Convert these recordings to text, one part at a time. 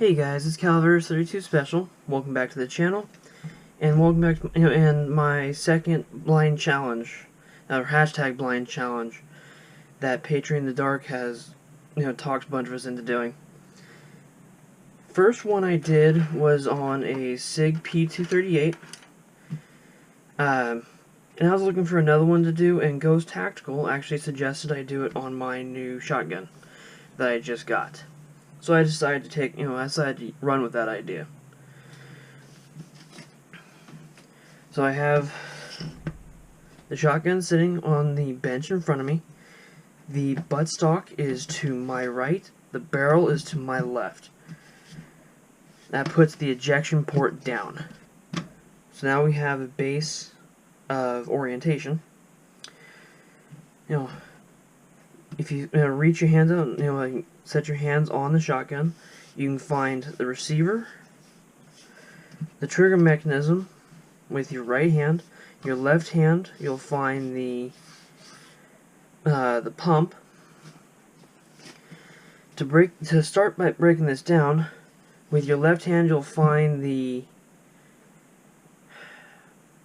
Hey guys, it's Calvers32 Special. Welcome back to the channel, and welcome back to my second blind challenge, or hashtag blind challenge, that Patreon the Dark has talked a bunch of us into doing. First one I did was on a SIG P238, and I was looking for another one to do, and Ghost Tactical actually suggested I do it on my new shotgun that I just got. So I decided to run with that idea. So I have the shotgun sitting on the bench in front of me. The buttstock is to my right. The barrel is to my left. That puts the ejection port down. So now we have a base of orientation. If you reach your hands out, like set your hands on the shotgun, you can find the receiver, the trigger mechanism with your right hand. Your left hand, you'll find the pump. To start by breaking this down, with your left hand, you'll find the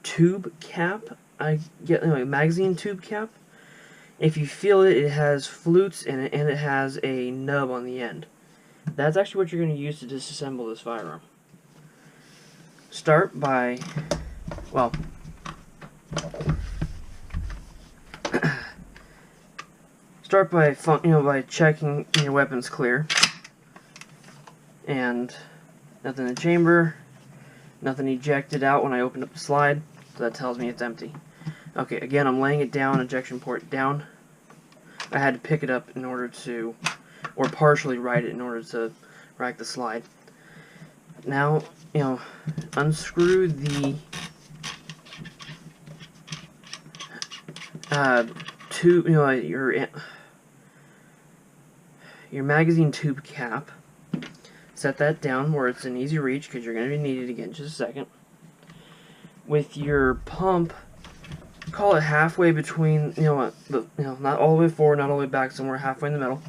tube cap. Magazine tube cap. If you feel it, it has flutes in it, and it has a nub on the end. That's actually what you're going to use to disassemble this firearm. Start by, well, by checking your weapons clear, and nothing in the chamber, nothing ejected out when I opened up the slide, so that tells me it's empty. Okay, again, I'm laying it down, ejection port down. I had to pick it up in order to, or partially right it in order to rack the slide. Now, unscrew the tube, your magazine tube cap. Set that down where it's in easy reach, because you're going to need it again in just a second. With your pump, call it halfway between, not all the way forward, not all the way back, somewhere halfway in the middle.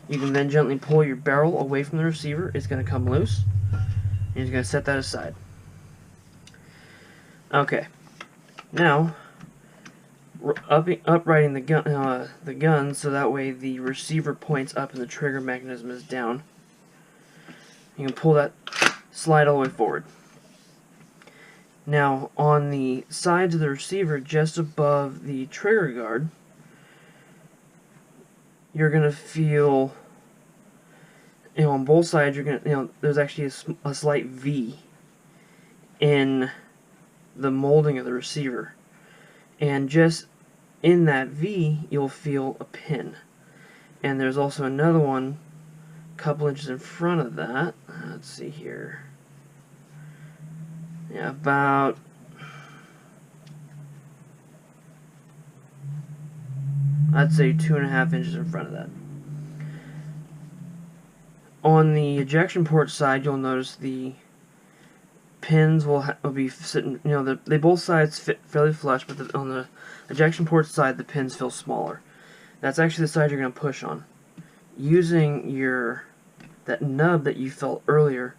You can then gently pull your barrel away from the receiver. It's going to come loose, and you're going to set that aside. Okay, now uprighting the gun so that way the receiver points up and the trigger mechanism is down. You can pull that slide all the way forward. Now, on the sides of the receiver, just above the trigger guard, you're going to feel, on both sides, you're going to, there's actually a slight V in the molding of the receiver. And just in that V, you'll feel a pin. And there's also another one a couple inches in front of that. Let's see here. Yeah, about I'd say 2.5 inches in front of that. On the ejection port side, you'll notice the pins will be sitting. They both sides fit fairly flush, but on the ejection port side, the pins feel smaller. That's actually the side you're going to push on. Using that nub that you felt earlier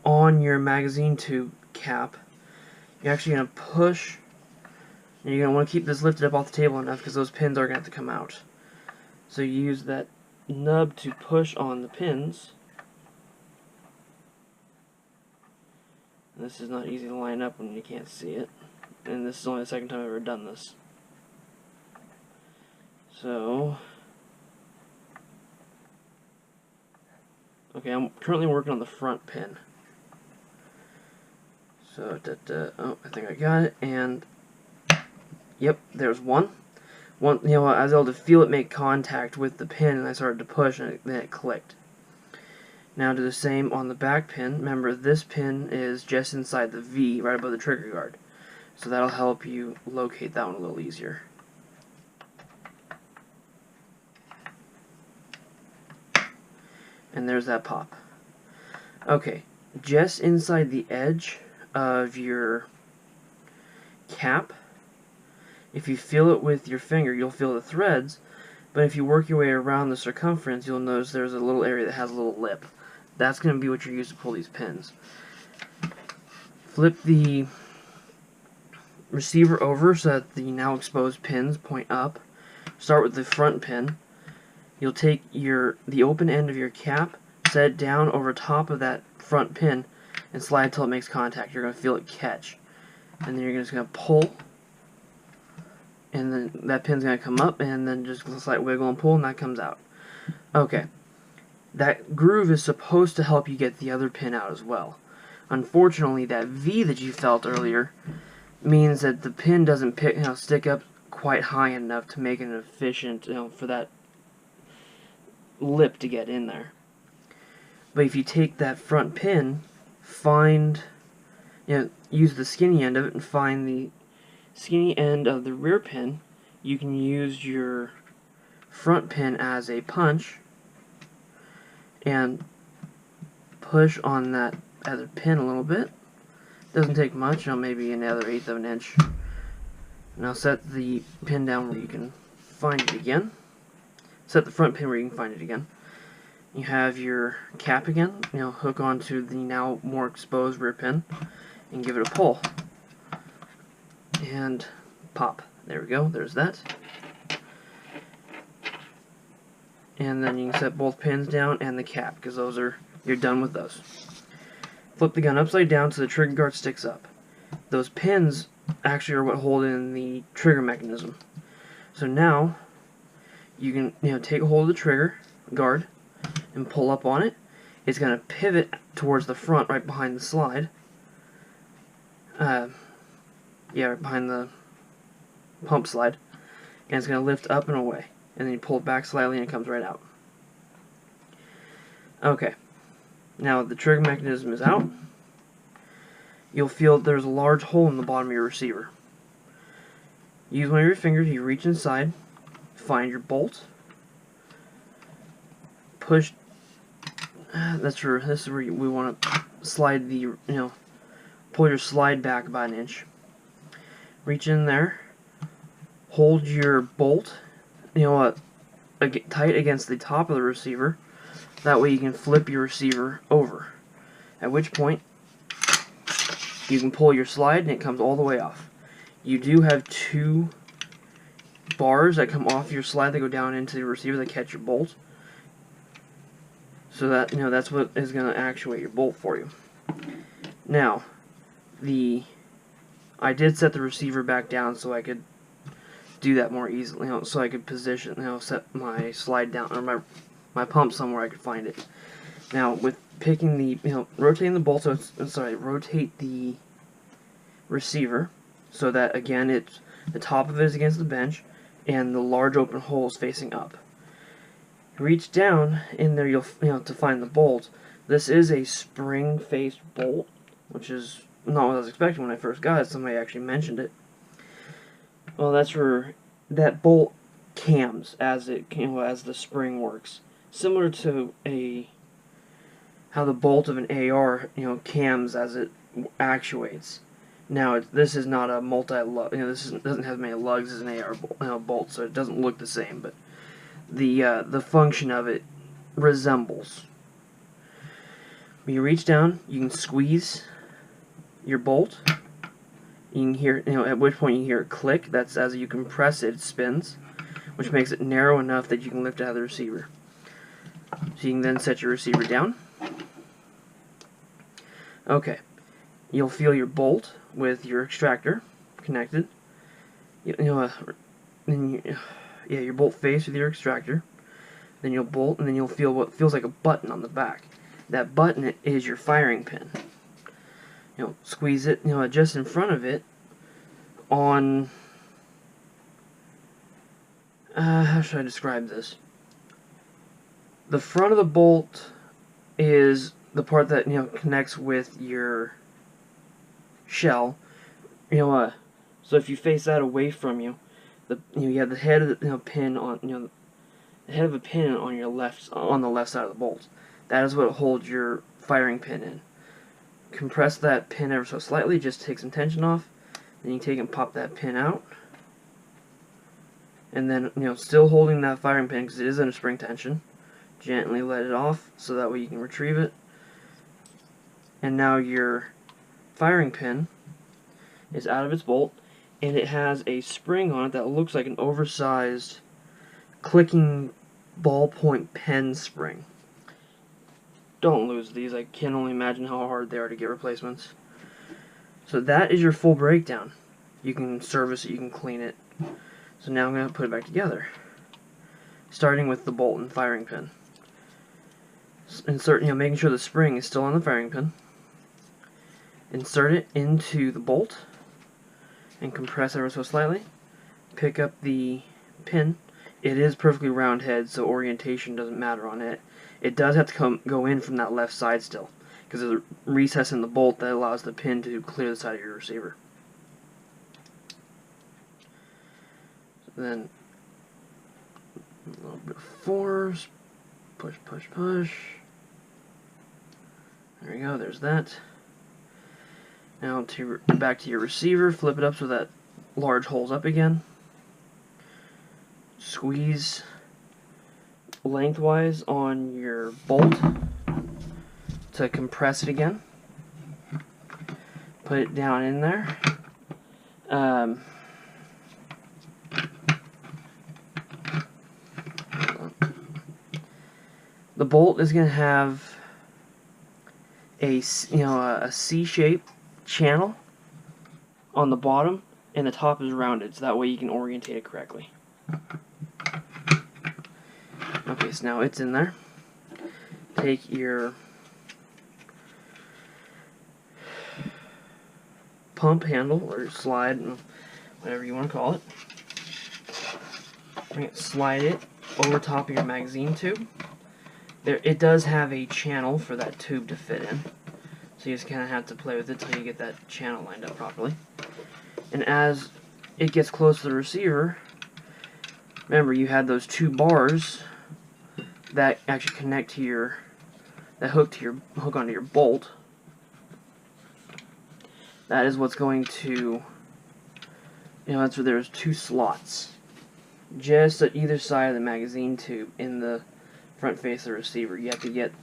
on your magazine tube cap, you're actually going to push, and you're going to want to keep this lifted up off the table enough because those pins are going to have to come out. So you use that nub to push on the pins. And this is not easy to line up when you can't see it, and this is only the second time I've ever done this. So, okay, I'm currently working on the front pin. So, oh, I think I got it, and yep, there's one. I was able to feel it make contact with the pin, and I started to push, and then it clicked. Now do the same on the back pin. Remember, this pin is just inside the V, right above the trigger guard. So that'll help you locate that one a little easier. And there's that pop. Okay, just inside the edge of your cap, if you feel it with your finger, you'll feel the threads, but if you work your way around the circumference, you'll notice there's a little area that has a little lip. That's going to be what you're used to pull these pins. Flip the receiver over so that the now exposed pins point up. Start with the front pin. You'll take the open end of your cap, set it down over top of that front pin, and slide until it makes contact. You're going to feel it catch. And then you're just going to pull, and then that pin's going to come up, and then just a slight wiggle and pull, and that comes out. Okay. That groove is supposed to help you get the other pin out as well. Unfortunately, that V that you felt earlier means that the pin doesn't stick up quite high enough to make it efficient, for that lip to get in there. But if you take that front pin, use the skinny end of it and find the skinny end of the rear pin, you can use your front pin as a punch and push on that other pin a little bit. Doesn't take much, maybe another 1/8 of an inch. Now set the pin down where you can find it again. Set the front pin where you can find it again. You have your cap again, hook onto the now more exposed rear pin and give it a pull. And pop. There we go, there's that. And then you can set both pins down and the cap, because you're done with those. Flip the gun upside down so the trigger guard sticks up. Those pins actually are what hold in the trigger mechanism. So now you can take a hold of the trigger guard and pull up on it. It's going to pivot towards the front, right behind the slide. Right behind the pump slide. And it's going to lift up and away. And then you pull it back slightly and it comes right out. Okay. Now the trigger mechanism is out. You'll feel there's a large hole in the bottom of your receiver. Use one of your fingers, you reach inside, find your bolt, push. This is where we want to slide pull your slide back about 1 inch. Reach in there, hold your bolt, tight against the top of the receiver. That way you can flip your receiver over. At which point, you can pull your slide and it comes all the way off. You do have 2 bars that come off your slide that go down into the receiver that catch your bolt. So that, that's what is going to actuate your bolt for you. Now, I did set the receiver back down so I could do that more easily, so I could position, set my slide down, or my pump somewhere I could find it. Now, with picking rotating the bolt, rotate the receiver so that, again, the top of it is against the bench and the large open hole is facing up. Reach down in there, to find the bolt. This is a spring-faced bolt, which is not what I was expecting when I first got it. Somebody actually mentioned it. Well, that's where that bolt cams as the spring works. Similar to how the bolt of an AR, cams as it actuates. Now, this is not a multi-lug. This doesn't have as many lugs as an AR bolt, so it doesn't look the same. But the function of it resembles. When you reach down, you can squeeze your bolt. You can hear, at which point you hear it click. That's as you compress it, it spins, which makes it narrow enough that you can lift it out of the receiver. So you can then set your receiver down. Okay. You'll feel your bolt with your extractor connected. Your bolt face with your extractor. Then you'll bolt, and then you'll feel what feels like a button on the back. That button is your firing pin. Squeeze it, just in front of it on, how should I describe this? The front of the bolt is the part that, connects with your shell. So if you face that away from you, you have the head of the pin on, the head of a pin on the left side of the bolt. That is what holds your firing pin in. Compress that pin ever so slightly, just take some tension off. Then you take and pop that pin out. And then, still holding that firing pin because it is in a spring tension. Gently let it off so that way you can retrieve it. And now your firing pin is out of its bolt, and it has a spring on it that looks like an oversized clicking ballpoint pen spring. Don't lose these. I can only imagine how hard they are to get replacements. So that is your full breakdown. You can service it, you can clean it. So now I'm going to put it back together. Starting with the bolt and firing pin. Insert, making sure the spring is still on the firing pin. Insert it into the bolt and compress ever so slightly. Pick up the pin. It is perfectly round head, so orientation doesn't matter on it. It does have to go in from that left side still, because there's a recess in the bolt that allows the pin to clear the side of your receiver. Then a little bit of force, push, push, push. There we go, there's that. Now back to your receiver, flip it up so that large hole's up again. Squeeze lengthwise on your bolt to compress it again. Put it down in there. The bolt is going to have a C-shaped channel on the bottom, and the top is rounded, so that way you can orientate it correctly. Okay, so now it's in there. Take your pump handle, or slide, whatever you want to call it. Slide it over top of your magazine tube. It does have a channel for that tube to fit in, so you just kind of have to play with it till you get that channel lined up properly. And as it gets close to the receiver, remember you had those two bars that actually connect to your, that hook onto your bolt. That is what's going to, that's where there's two slots, just at either side of the magazine tube in the front face of the receiver. You have to get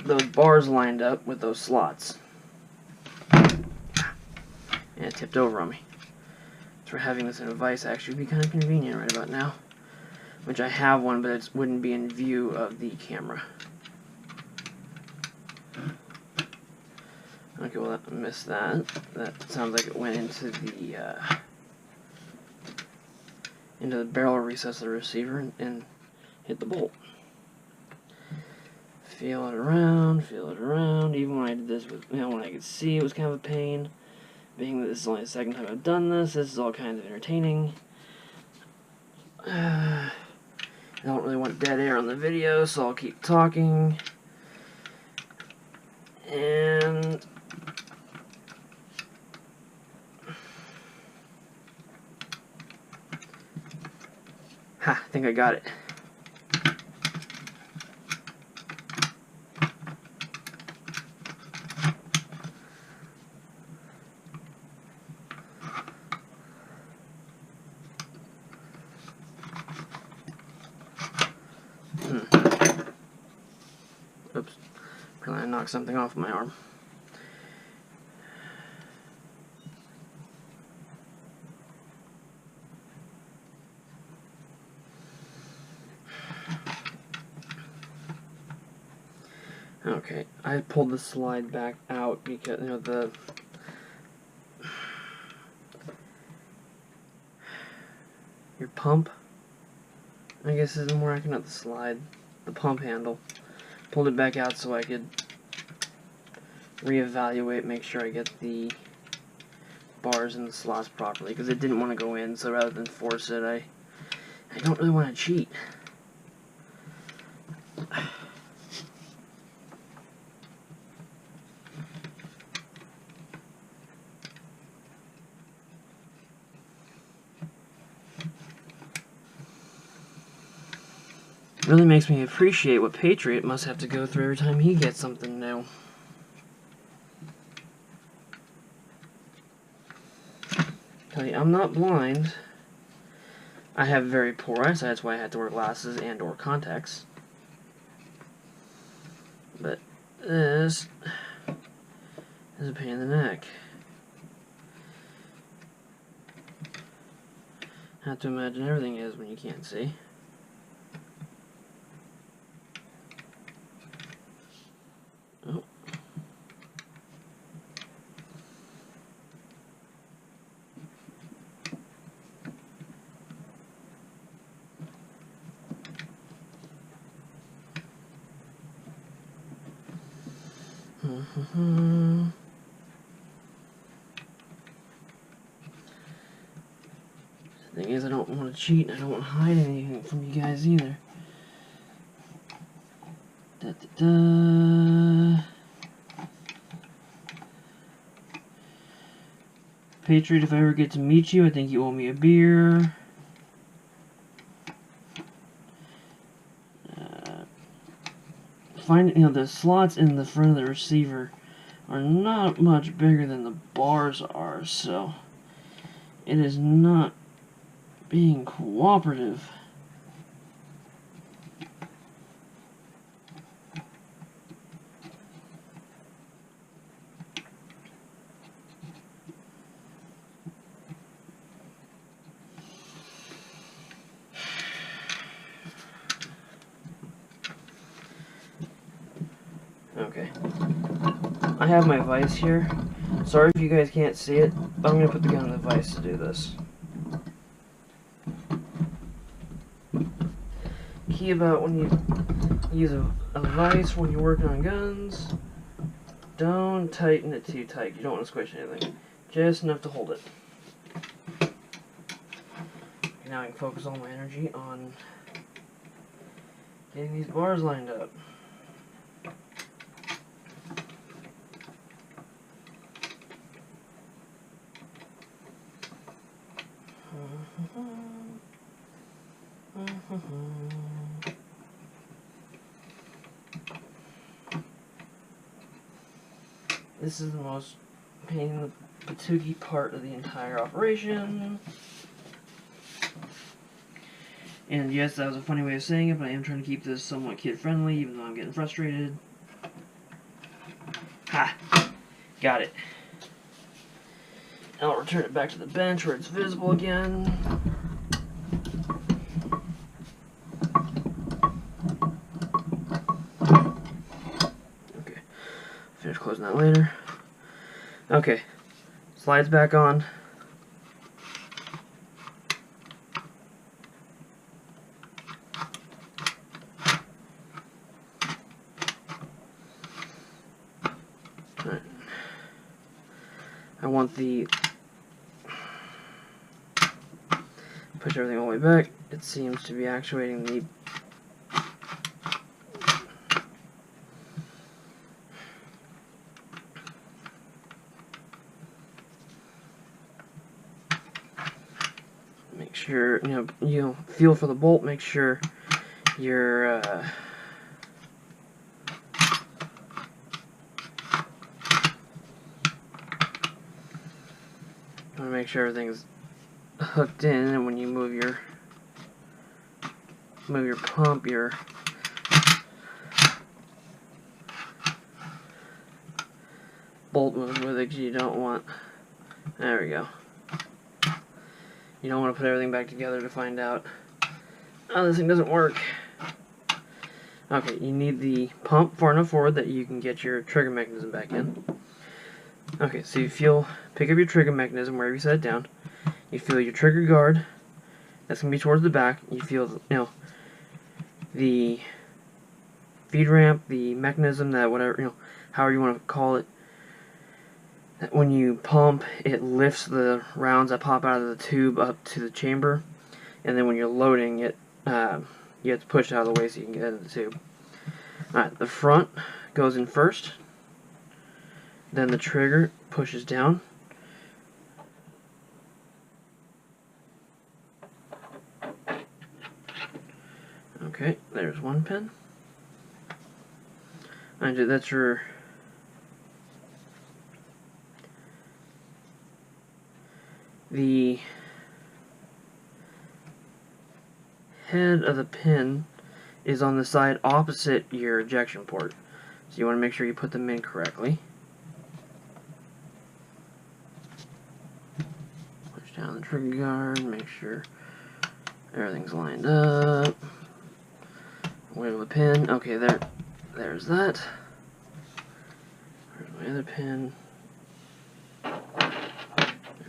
those bars lined up with those slots. And it tipped over on me. So having this in a vise actually would be kind of convenient right about now. Which I have one, but it wouldn't be in view of the camera. Okay, well, I missed that. That sounds like it went into the barrel recess of the receiver and hit the bolt. Feel it around, even when I did this with, when I could see it was kind of a pain. Being that this is only the second time I've done this is all kind of entertaining. I don't really want dead air on the video, so I'll keep talking. And I think I got it. Oops. Apparently I knocked something off my arm. Okay, I pulled the slide back out because, your pump, I guess is more accurate, not the slide, the pump handle. Pulled it back out so I could reevaluate, make sure I get the bars and the slots properly, because it didn't want to go in, so rather than force it, I don't really want to cheat. It really makes me appreciate what Patriot must have to go through every time he gets something new. Tell you, I'm not blind. I have very poor eyesight, that's why I had to wear glasses and or contacts. But this is a pain in the neck. Have to imagine everything is when you can't see. Oh. The thing is, I don't want to cheat, and I don't want to hide anything from you guys either. Da, da, da. Patriot, if I ever get to meet you, I think you owe me a beer. The slots in the front of the receiver are not much bigger than the bars are, so it is not being cooperative. Okay. I have my vise here. Sorry if you guys can't see it, but I'm going to put the gun in the vise to do this. Key about when you use a vise when you're working on guns, don't tighten it too tight. You don't want to squish anything. Just enough to hold it. Okay, now I can focus all my energy on getting these bars lined up. This is the most pain in the patoogie part of the entire operation. And yes, that was a funny way of saying it, but I am trying to keep this somewhat kid-friendly, even though I'm getting frustrated. Ha! Got it. I'll return it back to the bench where it's visible again. Okay, finish closing that later. Okay, slides back on. Alright. I want the push everything all the way back. It seems to be actuating the make sure you feel for the bolt. Make sure you're want to make sure everything's hooked in, and when you move your pump, your bolt moves with it, because you don't want, there we go. You don't want to put everything back together to find out, oh, this thing doesn't work. Okay, you need the pump far enough forward that you can get your trigger mechanism back in. Okay, so you pick up your trigger mechanism wherever you set it down. You feel your trigger guard. That's going to be towards the back. You feel, the feed ramp, the mechanism, that whatever, however you want to call it. That when you pump, it lifts the rounds that pop out of the tube up to the chamber. And then when you're loading it, you have to push it out of the way so you can get into the tube. Alright, the front goes in first. Then the trigger pushes down. Okay, there's one pin. And that's your the head of the pin is on the side opposite your ejection port. So you want to make sure you put them in correctly. trigger guard, make sure everything's lined up. Wiggle the pin. Okay, there's that. Where's my other pin? There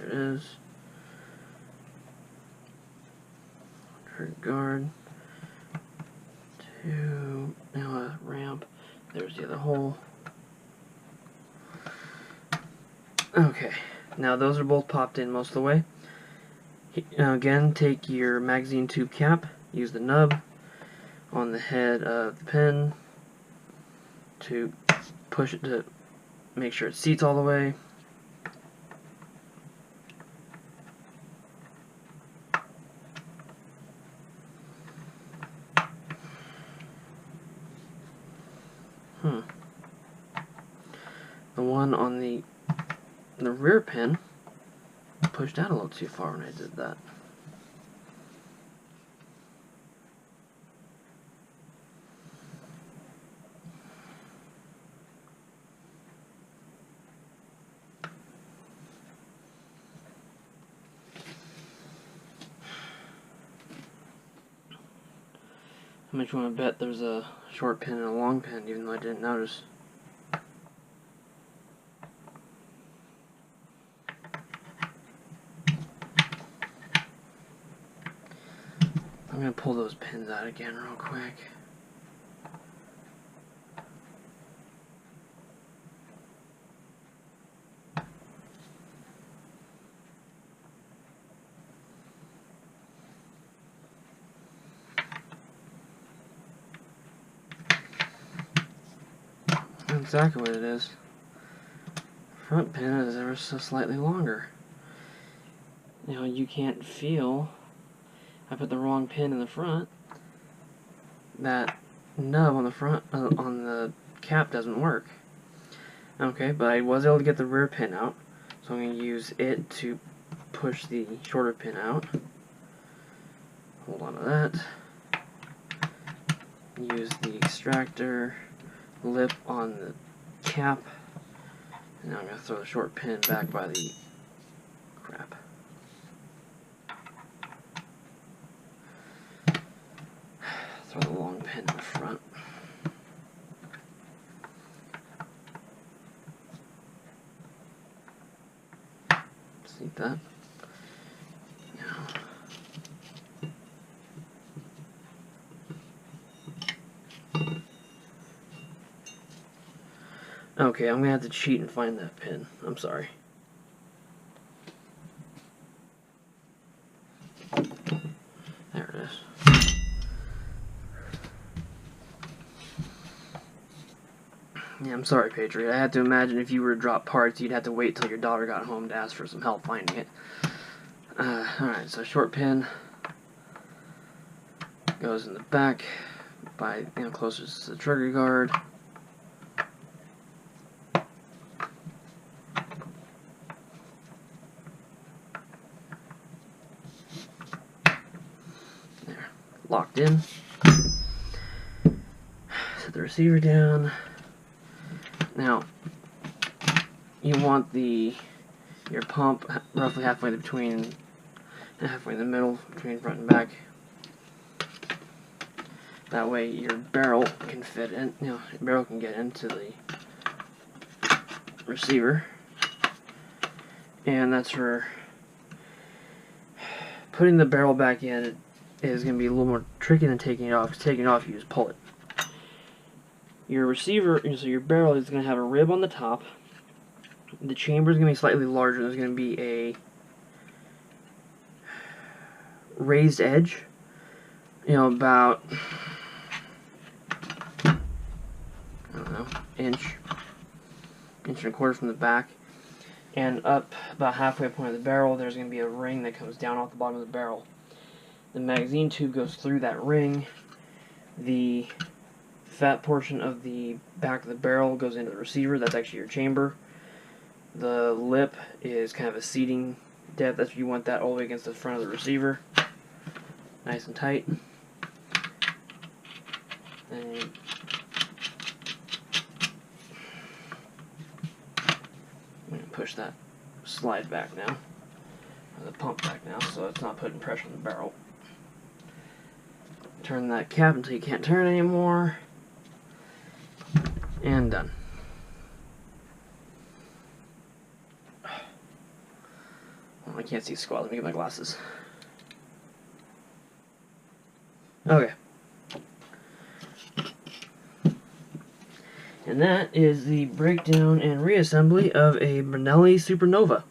it is. Trigger guard. Now a ramp. There's the other hole. Okay, now those are both popped in most of the way. Now again, take your magazine tube cap, use the nub on the head of the pin to push it to make sure it seats all the way. The one on the rear pin pushed out a little too far when I did that. How much you want to bet there's a short pin and a long pin, even though I didn't notice? I'm going to pull those pins out again real quick. That's exactly what it is. Front pin is ever so slightly longer. Now you can't feel, I put the wrong pin in the front. That nub on the front, on the cap doesn't work. Okay, but I was able to get the rear pin out, so I'm going to use it to push the shorter pin out. Hold on to that. Use the extractor lip on the cap. And now I'm going to throw the short pin back by the crap. Throw the long pin in the front. See that? Now. Okay, I'm gonna have to cheat and find that pin. I'm sorry. There it is. Yeah, I'm sorry, Patriot. I had to imagine if you were to drop parts, you'd have to wait till your daughter got home to ask for some help finding it. Alright, so short pin goes in the back by, closest to the trigger guard. There, locked in. Set the receiver down. Now, you want your pump roughly halfway in the middle between front and back. That way your barrel can fit in, your barrel can get into the receiver. And that's where putting the barrel back in is going to be a little more tricky than taking it off, because taking it off you just pull it. Your receiver, so your barrel is going to have a rib on the top. The chamber is going to be slightly larger. There's going to be a raised edge, about, I don't know, inch and a quarter from the back. And up about halfway point of the barrel, there's going to be a ring that comes down off the bottom of the barrel. The magazine tube goes through that ring. The fat portion of the back of the barrel goes into the receiver. That's actually your chamber. The lip is kind of a seating depth. That's you want that all the way against the front of the receiver, nice and tight. Then you I'm going to push that slide back now. the pump back now, so it's not putting pressure on the barrel. Turn that cap until you can't turn anymore. And done. Well, I can't see squat. Let me get my glasses. Okay. And that is the breakdown and reassembly of a Benelli Supernova.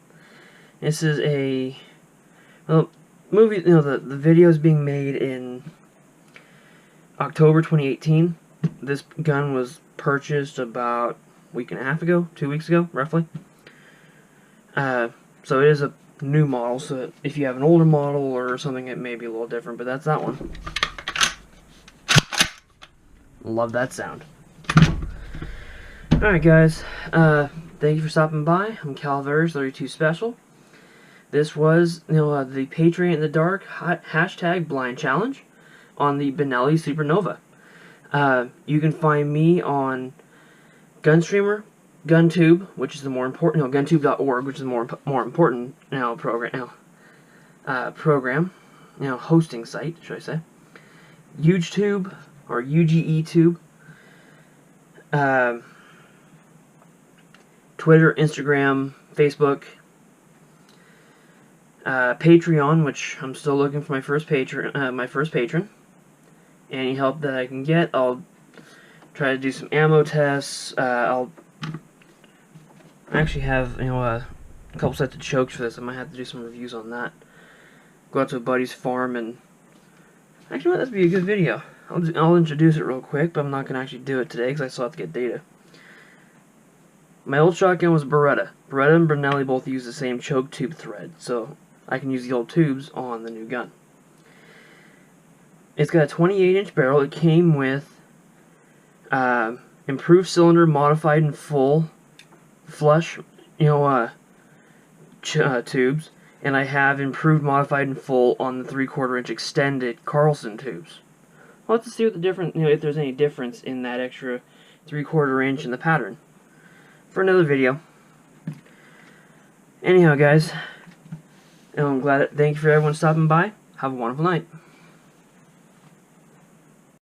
This is a movie. You know, the video is being made in October 2018. This gun was purchased about a week and a half ago, 2 weeks ago, roughly. So it is a new model. So if you have an older model or something, it may be a little different. But that's that one. Love that sound. Alright guys, thank you for stopping by. I'm Calvers32 Special. This was, the Patriot in the Dark hashtag blind challenge on the Benelli Supernova. You can find me on Gunstreamer, GunTube, which is the more important, GunTube.org, which is the more important program, hosting site, should I say? UGETube or UGETube. Twitter, Instagram, Facebook, Patreon, which I'm still looking for my first patron. Any help that I can get, I'll try to do some ammo tests. I'll actually have a couple sets of chokes for this. I might have to do some reviews on that. Go out to a buddy's farm and actually, that'd be a good video. I'll introduce it real quick, but I'm not gonna actually do it today because I still have to get data. My old shotgun was Beretta. Beretta and Benelli both use the same choke tube thread, so I can use the old tubes on the new gun. It's got a 28-inch barrel. It came with improved cylinder, modified and full flush, tubes, and I have improved, modified and full on the 3/4-inch extended Carlson tubes. I'll have to see what the difference, if there's any difference in that extra 3/4 inch in the pattern for another video. Anyhow, guys, I'm glad. Thank you for everyone stopping by. Have a wonderful night.